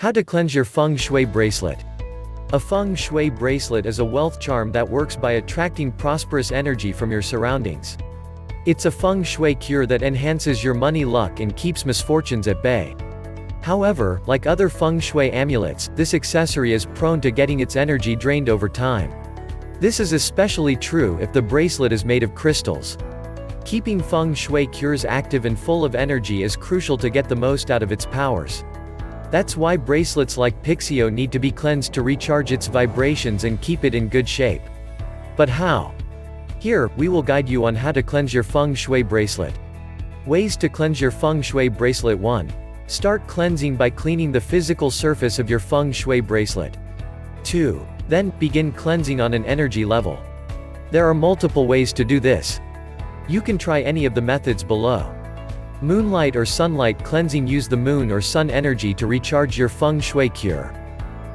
How to cleanse your Feng Shui bracelet. A Feng Shui bracelet is a wealth charm that works by attracting prosperous energy from your surroundings. It's a Feng Shui cure that enhances your money luck and keeps misfortunes at bay. However, like other Feng Shui amulets, this accessory is prone to getting its energy drained over time. This is especially true if the bracelet is made of crystals. Keeping Feng Shui cures active and full of energy is crucial to get the most out of its powers. That's why bracelets like Pixio need to be cleansed to recharge its vibrations and keep it in good shape. But how? Here, we will guide you on how to cleanse your Feng Shui bracelet. Ways to cleanse your Feng Shui bracelet. 1. Start cleansing by cleaning the physical surface of your Feng Shui bracelet. 2. Then, begin cleansing on an energy level. There are multiple ways to do this. You can try any of the methods below. Moonlight or sunlight cleansing. Use the moon or sun energy to recharge your Feng Shui cure.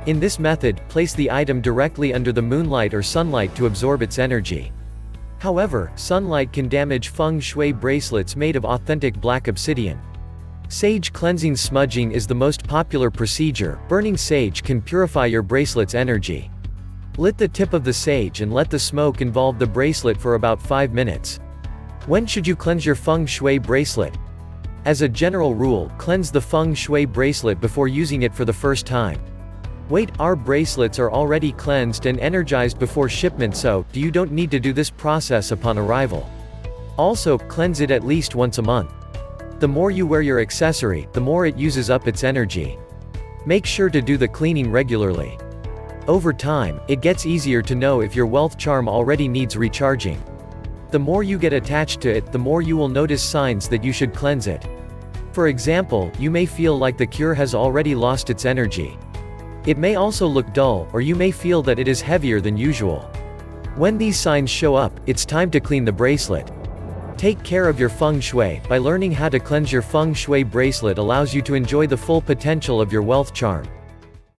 In this method, place the item directly under the moonlight or sunlight to absorb its energy. However, sunlight can damage Feng Shui bracelets made of authentic black obsidian. Sage cleansing smudging is the most popular procedure. Burning sage can purify your bracelet's energy. Lit the tip of the sage and let the smoke involve the bracelet for about 5 minutes. When should you cleanse your Feng Shui bracelet? As a general rule, cleanse the Feng Shui bracelet before using it for the first time. Wait, our bracelets are already cleansed and energized before shipment, so you don't need to do this process upon arrival. Also, cleanse it at least once a month. The more you wear your accessory, the more it uses up its energy. Make sure to do the cleaning regularly. Over time, it gets easier to know if your wealth charm already needs recharging. The more you get attached to it, the more you will notice signs that you should cleanse it. For example, you may feel like the cure has already lost its energy. It may also look dull, or you may feel that it is heavier than usual. When these signs show up, it's time to clean the bracelet. Take care of your Feng Shui. By learning how to cleanse your Feng Shui bracelet allows you to enjoy the full potential of your wealth charm.